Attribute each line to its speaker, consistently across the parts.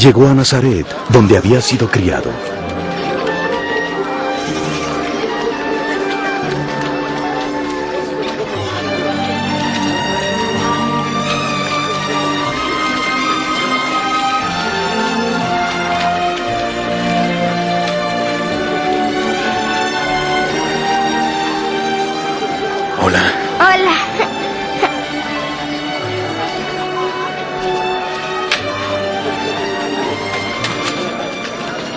Speaker 1: llegó a Nazaret, donde había sido criado.
Speaker 2: Hola.
Speaker 3: Hola.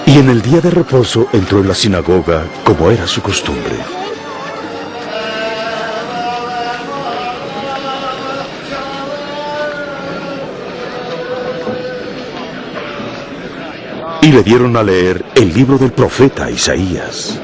Speaker 1: Y en el día de reposo entró en la sinagoga, como era su costumbre. Y le dieron a leer el libro del profeta Isaías.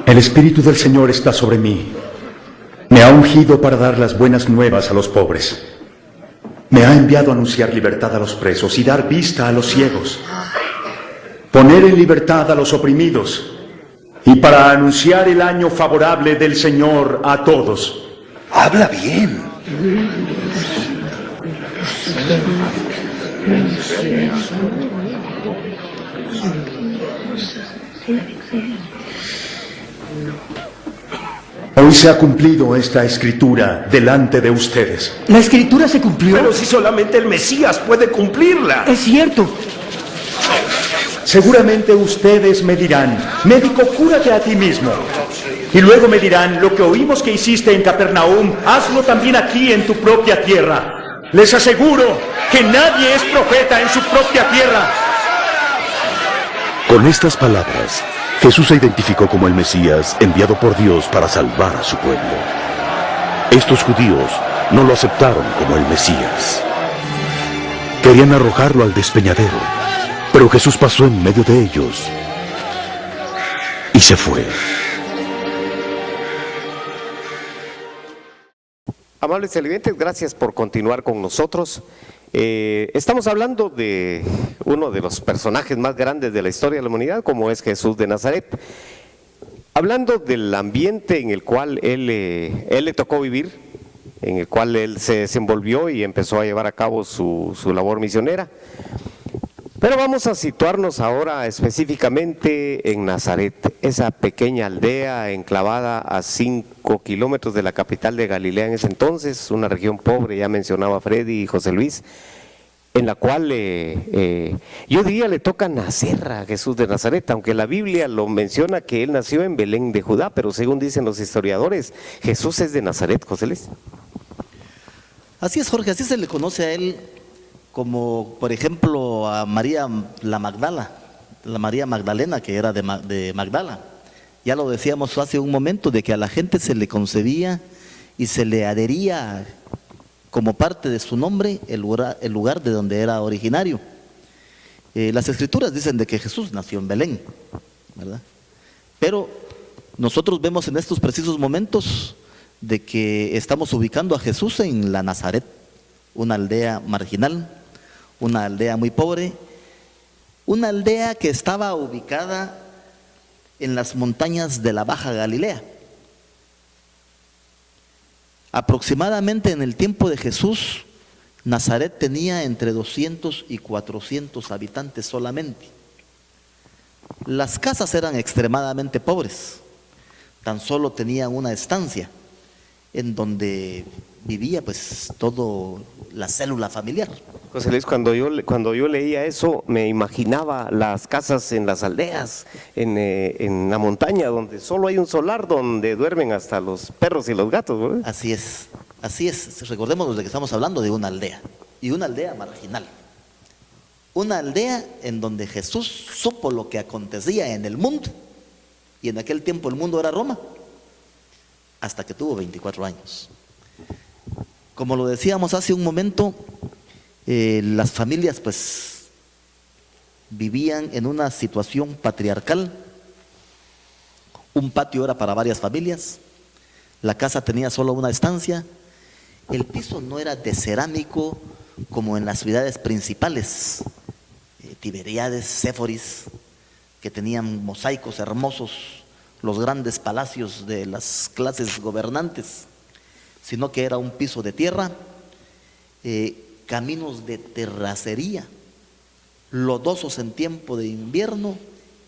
Speaker 4: El Espíritu del Señor está sobre mí. Me ha ungido para dar las buenas nuevas a los pobres. Me ha enviado a anunciar libertad a los presos y dar vista a los ciegos. Poner en libertad a los oprimidos. Y para anunciar el año favorable del Señor a todos.
Speaker 2: Habla bien.
Speaker 4: Hoy se ha cumplido esta escritura delante de ustedes.
Speaker 5: ¿La escritura se cumplió?
Speaker 6: Pero si solamente el Mesías puede cumplirla.
Speaker 5: Es cierto.
Speaker 4: Seguramente ustedes me dirán, médico, cúrate a ti mismo. Y luego me dirán, lo que oímos que hiciste en Capernaum, hazlo también aquí en tu propia tierra. Les aseguro que nadie es profeta en su propia tierra.
Speaker 1: Con estas palabras, Jesús se identificó como el Mesías enviado por Dios para salvar a su pueblo. Estos judíos no lo aceptaron como el Mesías. Querían arrojarlo al despeñadero, pero Jesús pasó en medio de ellos y se fue.
Speaker 7: Amables televidentes, gracias por continuar con nosotros. Estamos hablando de uno de los personajes más grandes de la historia de la humanidad, como es Jesús de Nazaret. Hablando del ambiente en el cual él le tocó vivir, en el cual él se desenvolvió y empezó a llevar a cabo su labor misionera. Pero vamos a situarnos ahora específicamente en Nazaret, esa pequeña aldea enclavada a 5 kilómetros de la capital de Galilea en ese entonces, una región pobre, ya mencionaba Freddy y José Luis, en la cual yo diría le toca nacer a Jesús de Nazaret, aunque la Biblia lo menciona que él nació en Belén de Judá, pero según dicen los historiadores, Jesús es de Nazaret, José Luis.
Speaker 8: Así es, Jorge, así se le conoce a él, como por ejemplo a María la María Magdalena, que era de Magdala. Ya lo decíamos hace un momento, de que a la gente se le concebía y se le adhería como parte de su nombre el lugar de donde era originario. Las escrituras dicen de que Jesús nació en Belén, ¿verdad? Pero nosotros vemos en estos precisos momentos de que estamos ubicando a Jesús en la Nazaret, una aldea marginal, una aldea muy pobre, una aldea que estaba ubicada en las montañas de la Baja Galilea. Aproximadamente en el tiempo de Jesús, Nazaret tenía entre 200 y 400 habitantes solamente. Las casas eran extremadamente pobres, tan solo tenían una estancia en donde vivía pues todo la célula familiar.
Speaker 7: José Luis, cuando yo leía eso, me imaginaba las casas en las aldeas, en la montaña, donde solo hay un solar, donde duermen hasta los perros y los gatos, ¿verdad?
Speaker 8: Así es. Recordemos de que estamos hablando de una aldea, y una aldea marginal. Una aldea en donde Jesús supo lo que acontecía en el mundo, y en aquel tiempo el mundo era Roma, hasta que tuvo 24 años. Como lo decíamos hace un momento, las familias pues vivían en una situación patriarcal. Un patio era para varias familias, la casa tenía solo una estancia, el piso no era de cerámico como en las ciudades principales, Tiberíades, Séforis, que tenían mosaicos hermosos, los grandes palacios de las clases gobernantes, sino que era un piso de tierra, caminos de terracería, lodosos en tiempo de invierno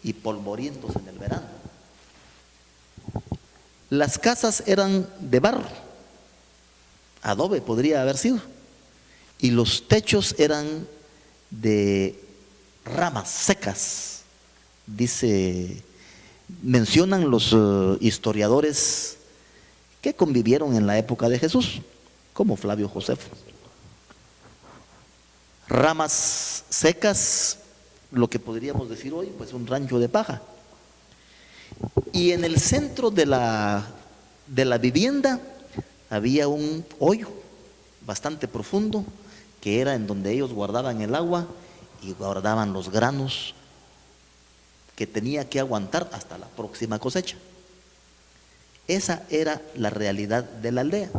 Speaker 8: y polvorientos en el verano. Las casas eran de barro, adobe podría haber sido, y los techos eran de ramas secas. Mencionan los historiadores que convivieron en la época de Jesús, como Flavio Josefo. Ramas secas, lo que podríamos decir hoy, pues un rancho de paja. Y en el centro de la vivienda había un hoyo bastante profundo, que era en donde ellos guardaban el agua y guardaban los granos que tenía que aguantar hasta la próxima cosecha. Esa era la realidad de la aldea.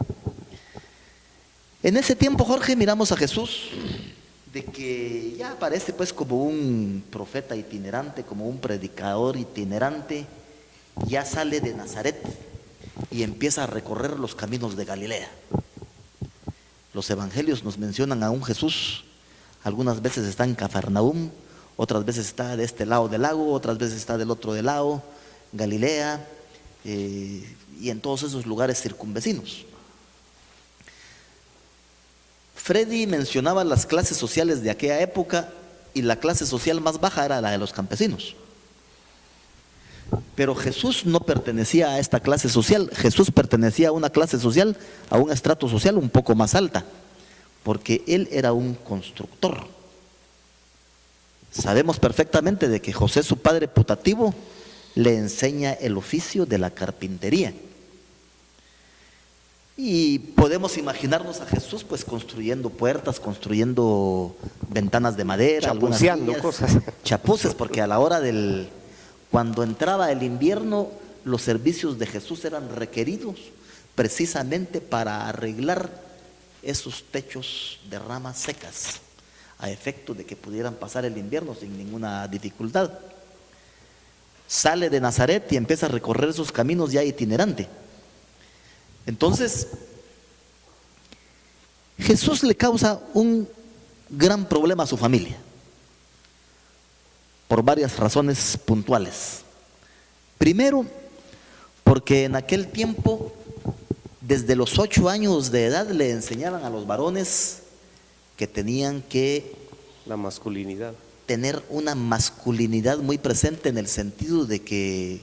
Speaker 8: En ese tiempo, Jorge, miramos a Jesús, de que ya aparece pues como un profeta itinerante, como un predicador itinerante, ya sale de Nazaret y empieza a recorrer los caminos de Galilea. Los evangelios nos mencionan a un Jesús, algunas veces está en Cafarnaúm, otras veces está de este lado del lago, otras veces está del otro del lado, Galilea, y en todos esos lugares circunvecinos. Freddy mencionaba las clases sociales de aquella época y la clase social más baja era la de los campesinos. Pero Jesús no pertenecía a esta clase social, Jesús pertenecía a una clase social, a un estrato social un poco más alta, porque él era un constructor. Sabemos perfectamente de que José, su padre putativo, le enseña el oficio de la carpintería. Y podemos imaginarnos a Jesús pues construyendo puertas, construyendo ventanas de madera,
Speaker 7: chapuceando cosas.
Speaker 8: Chapuces, porque a la hora cuando entraba el invierno, los servicios de Jesús eran requeridos precisamente para arreglar esos techos de ramas secas, a efecto de que pudieran pasar el invierno sin ninguna dificultad. Sale de Nazaret y empieza a recorrer esos caminos ya itinerante. Entonces, Jesús le causa un gran problema a su familia, por varias razones puntuales. Primero, porque en aquel tiempo, desde los 8 años de edad, le enseñaban a los varones que tenían que
Speaker 7: la masculinidad,
Speaker 8: tener una masculinidad muy presente, en el sentido de que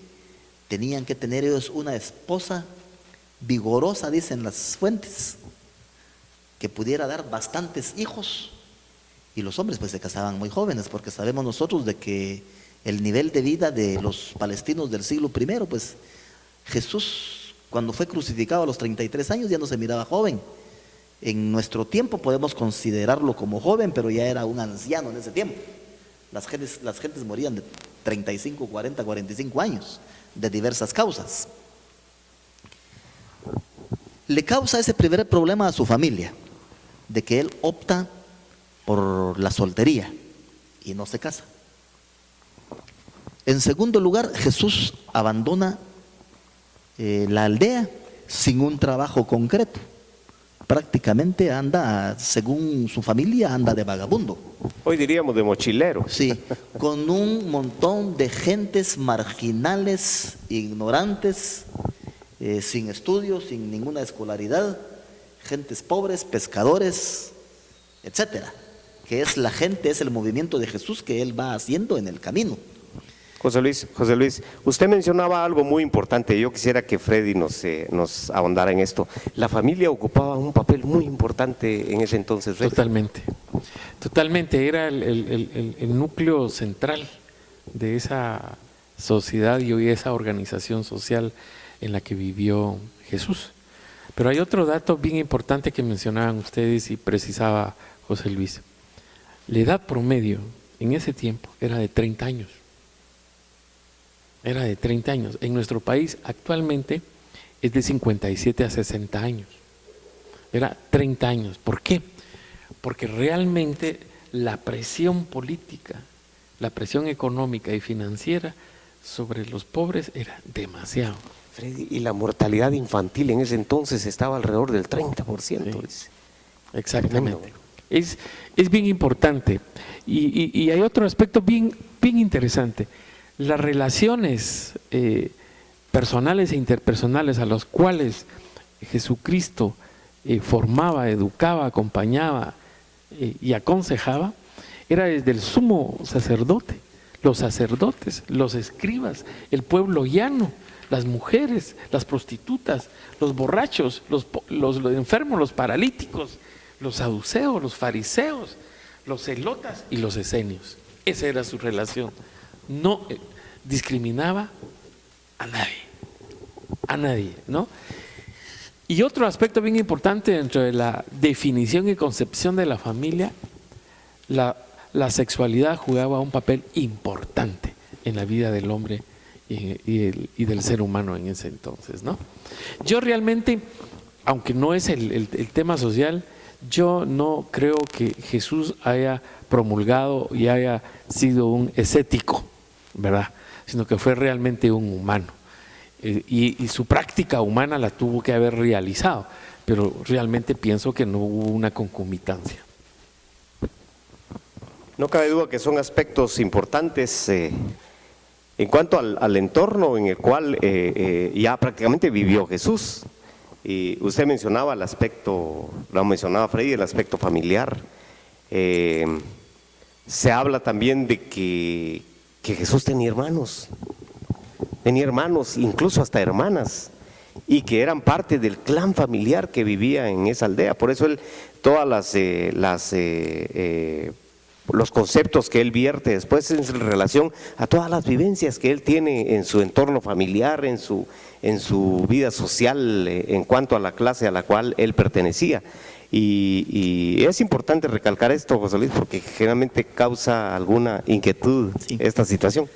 Speaker 8: tenían que tener ellos una esposa vigorosa, dicen las fuentes, que pudiera dar bastantes hijos. Y los hombres pues se casaban muy jóvenes, porque sabemos nosotros de que el nivel de vida de los palestinos del siglo I, pues Jesús cuando fue crucificado a los 33 años ya no se miraba joven. En nuestro tiempo podemos considerarlo como joven, pero ya era un anciano en ese tiempo. Las gentes morían de 35, 40, 45 años, de diversas causas. Le causa ese primer problema a su familia, de que él opta por la soltería y no se casa. En segundo lugar, Jesús abandona la aldea sin un trabajo concreto. Prácticamente anda, según su familia, anda de vagabundo.
Speaker 7: Hoy diríamos de mochilero.
Speaker 8: Sí, con un montón de gentes marginales, ignorantes, sin estudios, sin ninguna escolaridad, gentes pobres, pescadores, etcétera, que es la gente, es el movimiento de Jesús que él va haciendo en el camino.
Speaker 7: José Luis, usted mencionaba algo muy importante. Yo quisiera que Freddy nos ahondara en esto. La familia ocupaba un papel muy importante en ese entonces, Freddy.
Speaker 3: Totalmente, era el núcleo central de esa sociedad y hoy esa organización social en la que vivió Jesús. Pero hay otro dato bien importante que mencionaban ustedes y precisaba José Luis. La edad promedio en ese tiempo era de 30 años. Era de 30 años. En nuestro país actualmente es de 57 a 60 años. Era 30 años. ¿Por qué? Porque realmente la presión política, la presión económica y financiera sobre los pobres era demasiado.
Speaker 7: Freddy, y la mortalidad infantil en ese entonces estaba alrededor del 30%.
Speaker 3: Sí.
Speaker 7: Dice.
Speaker 3: Exactamente.
Speaker 7: Tremendo.
Speaker 3: Es bien importante. Y hay otro aspecto bien interesante. Las relaciones personales e interpersonales a las cuales Jesucristo formaba, educaba, acompañaba y aconsejaba, era desde el sumo sacerdote, los sacerdotes, los escribas, el pueblo llano, las mujeres, las prostitutas, los borrachos, los enfermos, los paralíticos, los saduceos, los fariseos, los celotas y los esenios. Esa era su relación. No discriminaba a nadie, ¿no? Y otro aspecto bien importante dentro de la definición y concepción de la familia, la sexualidad jugaba un papel importante en la vida del hombre y del ser humano en ese entonces, ¿no? Yo realmente, aunque no es el tema social, yo no creo que Jesús haya promulgado y haya sido un escéptico, ¿verdad? Sino que fue realmente un humano. Y su práctica humana la tuvo que haber realizado, pero realmente pienso que no hubo una concomitancia.
Speaker 7: No cabe duda que son aspectos importantes en cuanto al entorno en el cual ya prácticamente vivió Jesús. Y usted mencionaba el aspecto, lo mencionaba Freddy, el aspecto familiar. Se habla también de que Jesús tenía hermanos, incluso hasta hermanas, y que eran parte del clan familiar que vivía en esa aldea. Por eso él, todas los conceptos que él vierte después en relación a todas las vivencias que él tiene en su entorno familiar, en su vida social, en cuanto a la clase a la cual él pertenecía. Y es importante recalcar esto, José Luis, porque generalmente causa alguna inquietud esta situación.